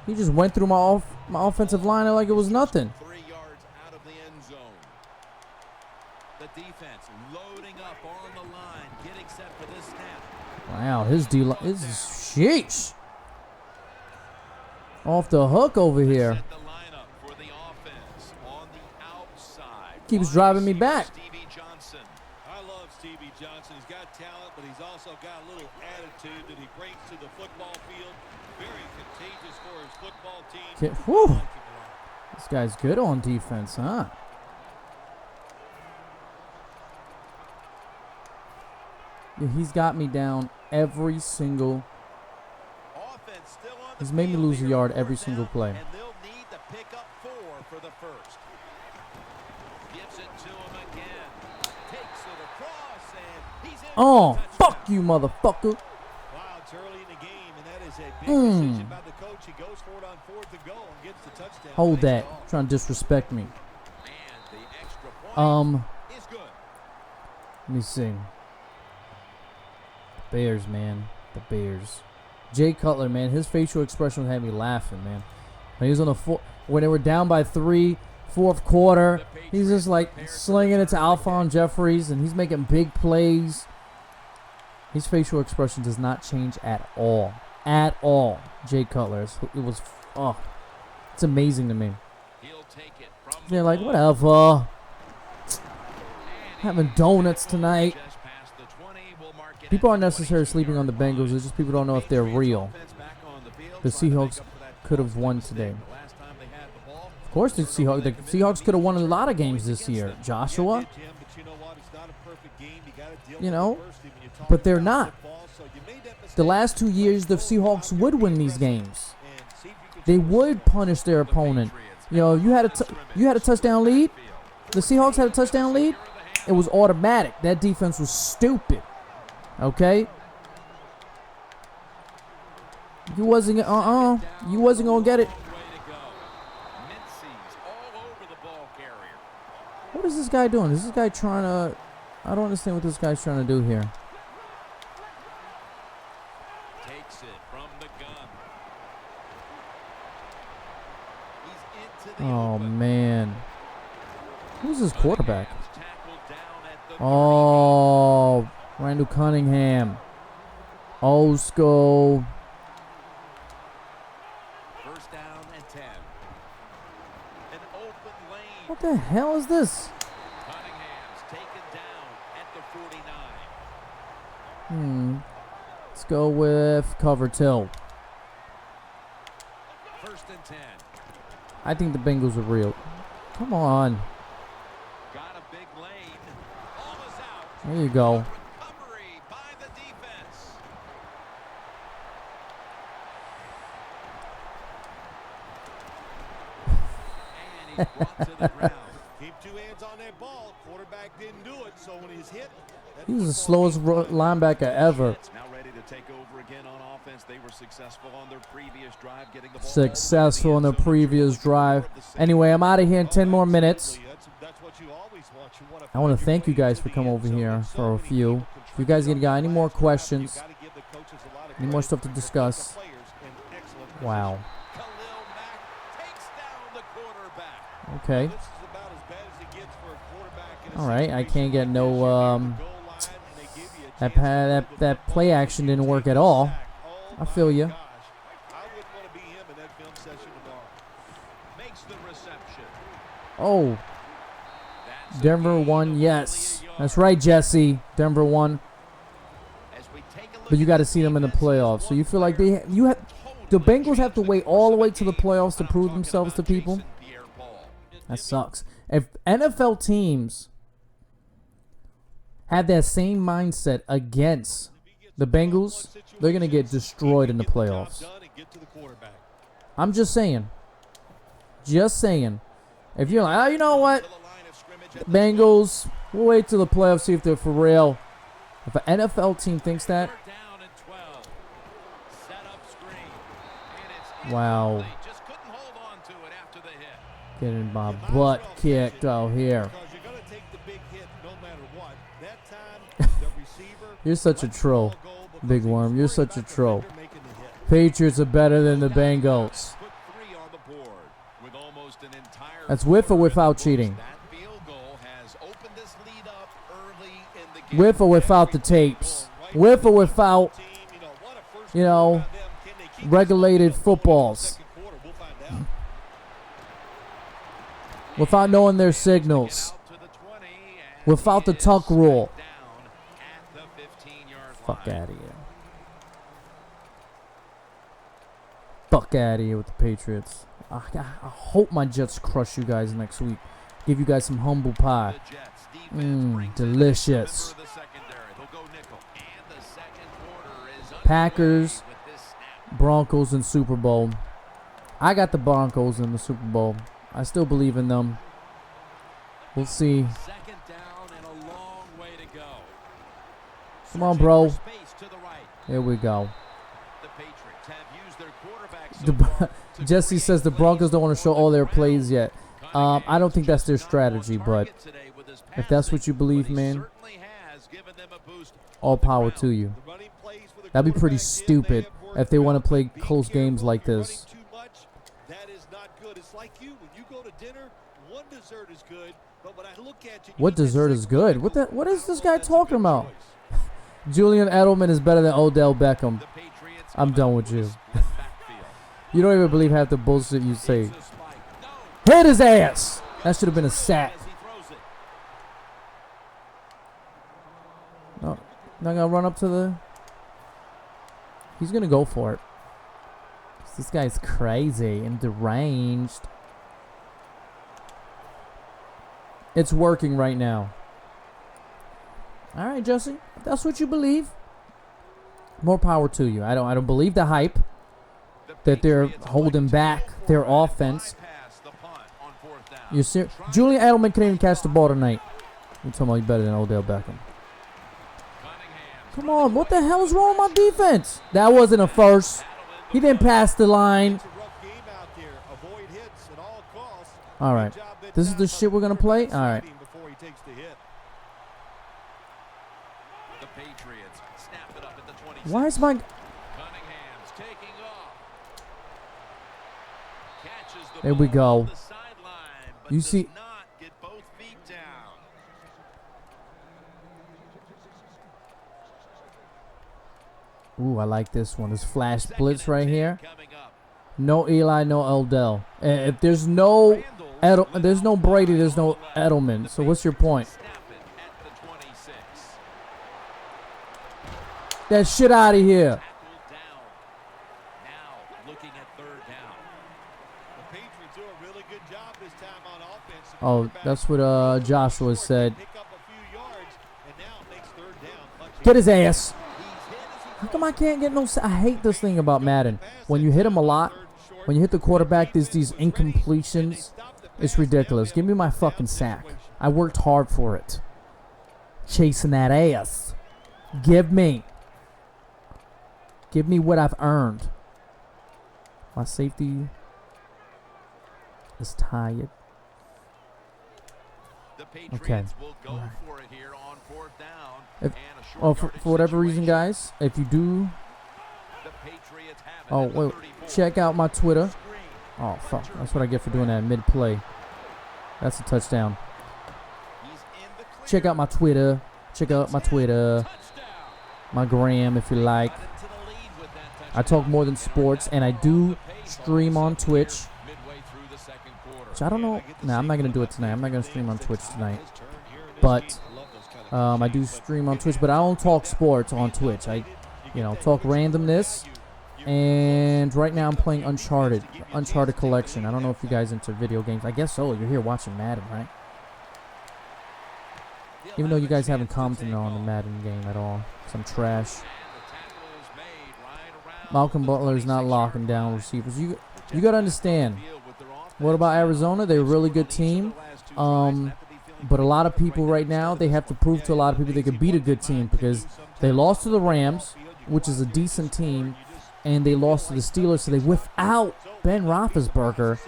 He just went through my offensive line like it was nothing. 3 yards out of the end zone. The defense loading up on the line, getting set for this snap. Wow, his D-line is... Sheesh. Off the hook over here. Keeps driving me back. I love Stevie Johnson. He's got talent, but he's also got a little attitude that he brings to the football field. Very contagious for his football team. Whew. This guy's good on defense, huh? Yeah, he's got me down every single. He's made me lose a yard every single play. And they'll need to pick up 4 for the first. Gives it to him again. Takes it across and he's in. Oh, fuck you, motherfucker. Wow, it's early in the game, and that is a big decision by the coach. He goes for it on 4th and goal and gets the touchdown. Hold that. Trying to disrespect me. And the extra point is good. Let me see. The Bears, man. The Bears. Jay Cutler, man, his facial expression had me laughing, man. When he was on the when they were down by 3, fourth quarter, he's just like slinging it to Alphonse Jeffries, and he's making big plays. His facial expression does not change at all. At all. Jay Cutler. It's amazing to me. They're like, whatever. Having donuts tonight. People aren't necessarily sleeping on the Bengals. It's just people don't know if they're real. The Seahawks could have won today. Of course, the Seahawks could have won a lot of games this year. Joshua. You know, but they're not. The last 2 years, the Seahawks would win these games. They would punish their opponent. You know, you had a touchdown lead. The Seahawks had a touchdown lead. It was automatic. That defense was stupid. Okay? You wasn't gonna get it. What is this guy doing? Is this guy trying to... I don't understand what this guy's trying to do here. Takes it from the gun. Oh, open. man. Who's his quarterback? Cunningham's tackled down at the 30. Oh, Randall Cunningham. Old school. First down and 10. An open lane. What the hell is this? Cunningham's taken down at the 49. Let's go with cover 2. First and 10. I think the Bengals are real. Come on. Got a big lane. Ball is out. There you go. Recovery by the defense. And he's brought to the ground. Keep 2 hands on that ball. Quarterback didn't do it, so when he's hit, He's the slowest linebacker ever. Now ready to take over again on offense. They were successful on their previous drive, getting the ball Successful on the previous drive. Anyway, I'm out of here in 10 more minutes. That's what you always want. You want to I want to thank you guys for coming over here for a few. If you guys got any more questions, any more stuff to discuss. Wow. Khalil Mack takes down the quarterback. Okay. This is about as bad as it gets for a quarterback in a All right. I can't get no goal line, and they give you a chance to that play action didn't work at all. Oh I feel you. gosh. I wouldn't want to be him in that film session tomorrow. Makes the reception. Oh, That's a Denver gain won. of Yes, only a that's yard. right, Jesse. Denver won. As we take a look But you at got to the see them in the defense, playoffs. So you feel like the Bengals have to wait all the way to the playoffs to prove themselves to people. That sucks. If NFL teams had that same mindset against the Bengals, they're going to get destroyed in the playoffs. I'm just saying. Just saying. If you're like, oh, you know what? Bengals, we'll wait till the playoffs, see if they're for real. If an NFL team thinks that, Down and 12. Set up screen. And it's wow. They just couldn't hold on to it after the hit. Getting my butt kicked out here. Because you're going to take the big hit no matter what. That time, the receiver You're such a let the troll, ball go because Big he was Worm. You're worried such a about the troll. defender making the hit. Patriots are better than the Bengals. Put 3 on the board with almost an entire That's with or without cheating. That field goal has opened this lead up early in the game. With or without the tapes. With or without, Team, what a first you know, quarter by them. Can they keep regulated this going footballs. second quarter? We'll find out. Without knowing their signals. Out to the 20, and Without the he is tuck rule. down at the 15-yard Fuck line. out of here. Fuck out of here with the Patriots. I hope my Jets crush you guys next week. Give you guys some humble pie. The Jets defense brings it Delicious. to the secondary. They'll go nickel. And the second quarter is Packers, underway with this snap. Broncos, and Super Bowl. I got the Broncos in the Super Bowl. I still believe in them. We'll see. Second down and a long way to go. Come on, Searching bro. for space to the right. Here we go. The Patriots have used their quarterback so The, far to Jesse create says the Broncos don't want to show all their plays yet. Cunningham I don't think that's their just not on strategy, but target today with his if that's what passing, you believe, but he man, certainly has given them a boost all on the power ground. to you. The running plays for the That'd be pretty quarterback did, stupid they have worked if they want well. to play Be close games careful. like You're this. running too much. That is not good. It's like you. When you go to dinner, one dessert is good, but when I look at you, What eat that dessert is sixth one, I good? go, What is this "Oh, guy that's a good talking about? choice." Julian Edelman is better than Odell Beckham. The Patriots I'm come done out with a you. split backfield. You don't even believe half the bullshit you say. It's a spike. No. Hit his ass! That should have been a sack. As he throws it. No, not gonna run up to the. He's gonna go for it. This guy's crazy and deranged. It's working right now. All right, Jesse, if that's what you believe. More power to you. I don't believe the hype that they're holding back their offense. Bypass the punt on fourth down. You see, Julian Edelman couldn't even catch the ball tonight. You're talking about he's better than Odell Beckham. Cunningham. Come on, what the hell is wrong with my defense? That wasn't a first. He didn't pass the line. It's a rough game out there. Avoid hits at all costs. All right, Good job that this is time the by shit we're gonna play. All right. before he takes the hit. The Patriots snap it up at the 20. Why is my Cunningham's taking off. Catches the There we ball go. on the sideline but You does see- not get both feet down. Ooh, I like this one. This flash blitz right here. Coming up. No Eli, no Eldell. If there's no there's no Brady, there's no Edelman. So what's your point? Snap it at the 26. That shit out of here. Tackled down. Now looking at third down. The Patriots do a really good job this time on offense. The Oh, quarterback that's what Joshua said. pick up a few yards, and now it makes third down. Get his ass. How come I can't get no? I hate this thing about Madden. When you hit him a lot, when you hit the quarterback, there's these incompletions. It's ridiculous. Give me my fucking sack. I worked hard for it. Chasing that ass. Give me what I've earned. My safety is tired. The Patriots Okay. will go for it here on fourth down. If- and a short Oh, for yardage whatever reason, situation. guys, if you do, The Patriots have it oh at the wait, 34. check out my Twitter. Screen. Oh fuck, that's what I get for doing that mid-play. That's a touchdown. He's in the clear. Check out my Twitter. Check out my Twitter, Touchdown. my gram if you like. Got into the lead with that I touchdown. talk more than sports, and I do stream on Twitch. Midway through the second quarter. Which I don't know. Nah, I'm not gonna do it tonight. I'm not gonna stream on Twitch tonight. But I do stream on Twitch, but I don't talk sports on Twitch. I, talk randomness. And right now I'm playing Uncharted Collection. I don't know if you guys into video games. I guess so. You're here watching Madden, right? Even though you guys haven't commented on the Madden game at all. Some trash. Malcolm Butler is not locking down receivers. You got to understand. What about Arizona? They're a really good team. But a lot of people right now, they have to prove to a lot of people they could beat a good team because they lost to the Rams, which is a decent team, and they lost to the Steelers, so they without Ben Roethlisberger.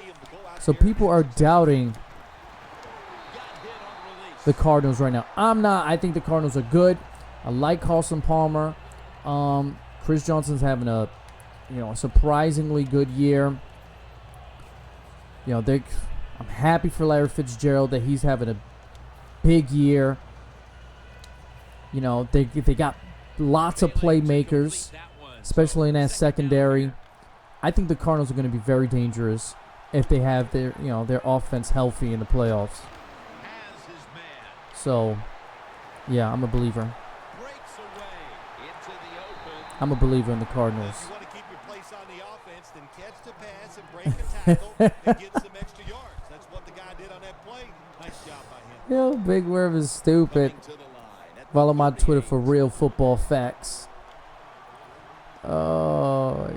So people are doubting the Cardinals right now. I'm not. I think the Cardinals are good. I like Carson Palmer. Chris Johnson's having a surprisingly good year. I'm happy for Larry Fitzgerald that he's having a big year. They got lots of playmakers, especially in that secondary. I think the Cardinals are going to be very dangerous if they have their offense healthy in the playoffs. Has his man. So, yeah, I'm a believer. Breaks away into the open. I'm a believer in the Cardinals. If you want to keep your place on the offense, then catch the pass and break a tackle and get some extra yards. That's what the guy did on that play. Nice job by him. Yo, Big Werv is stupid. To the line at Follow my Twitter for real football facts. Oh,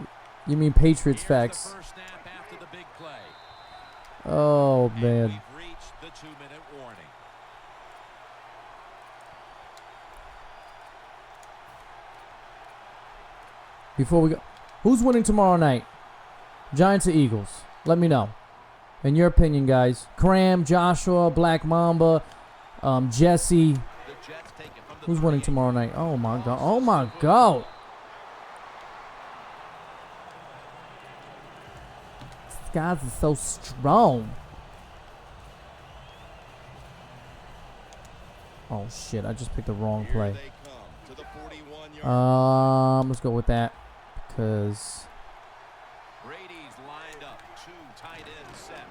you mean Patriots facts? the first snap after the big play. Oh, And man. we've reached the 2-minute warning. Before we go, who's winning tomorrow night? Giants or Eagles? Let me know. In your opinion, guys. Cram, Joshua, Black Mamba, Jesse. The Jets take it from the Who's winning 38. tomorrow night? Oh, my God. Oh, my God. These guys are so strong. Oh, shit. I just picked the wrong Here play. they come to the 41-yard Let's go with that. Because... Brady's lined up. Two tight ends set.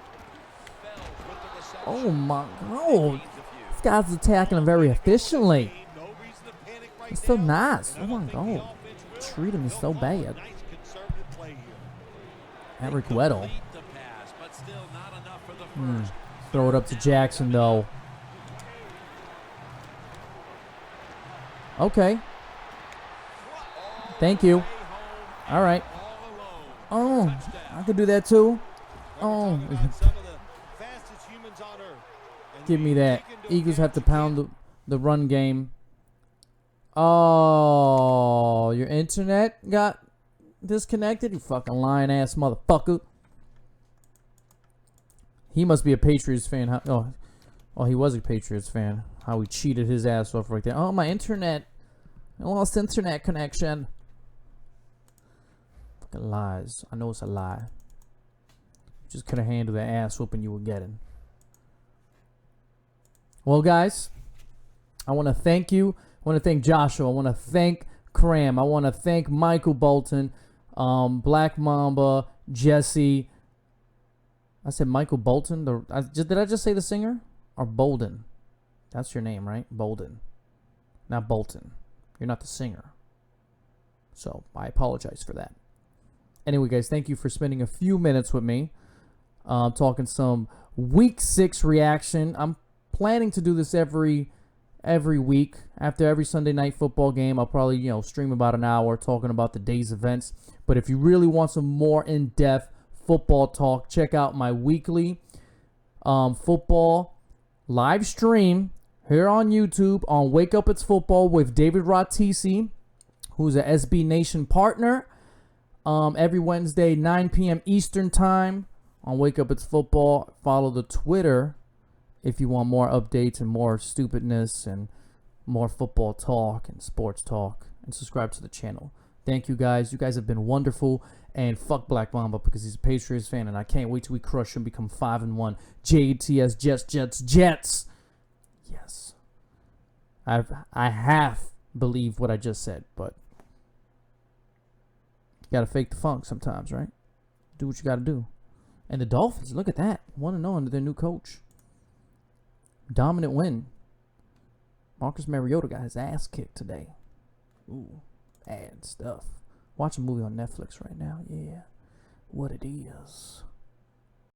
Fells with the reception. Oh, my God. Gains a few. This guy's attacking him very efficiently. No reason to panic right It's so now. nice. And I Oh, don't my think the God. offense will. Treating me They'll so call bad. a nice conservative play here. Eric Weddle. Complete the pass, but still not enough for the first. Throw it up to Jackson, though. Okay. Thank you. All right. All alone. Oh, I could do that too. Oh, Talk about some of the fastest humans on earth. And give me they that. can do Eagles it have to against pound the run game. Oh, your internet got disconnected? You fucking lying ass motherfucker. He must be a Patriots fan. Huh? Oh, he was a Patriots fan. How he cheated his ass off right there. Oh, my internet. I lost internet connection. Fucking lies. I know it's a lie. You just couldn't handle the ass whooping you were getting. Well, guys, I want to thank you. I want to thank Joshua. I want to thank Cram. I want to thank Michael Bolton, Black Mamba, Jesse. I said Michael Bolton. Did I just say the singer? Or Bolden? That's your name, right? Bolden. Not Bolton. You're not the singer. So I apologize for that. Anyway, guys, thank you for spending a few minutes with me. Talking some Week 6 reaction. I'm planning to do this every week. After every Sunday night football game, I'll probably, stream about an hour talking about the day's events. But if you really want some more in-depth football talk, check out my weekly football live stream here on YouTube on Wake Up It's Football with David Ratisi, who's a SB Nation partner. Every Wednesday, 9 p.m. Eastern Time on Wake Up It's Football. Follow the Twitter if you want more updates and more stupidness and more football talk and sports talk. And subscribe to the channel. Thank you, guys. You guys have been wonderful. And fuck Black Mamba because he's a Patriots fan. And I can't wait till we crush him, become 5-1. JTS, Jets. Yes. I half believe what I just said, but you got to fake the funk sometimes, right? Do what you got to do. And the Dolphins, look at that. 1-0 under their new coach. Dominant win. Marcus Mariota got his ass kicked today. Ooh, bad stuff. Watch a movie on Netflix right now. Yeah, what it is.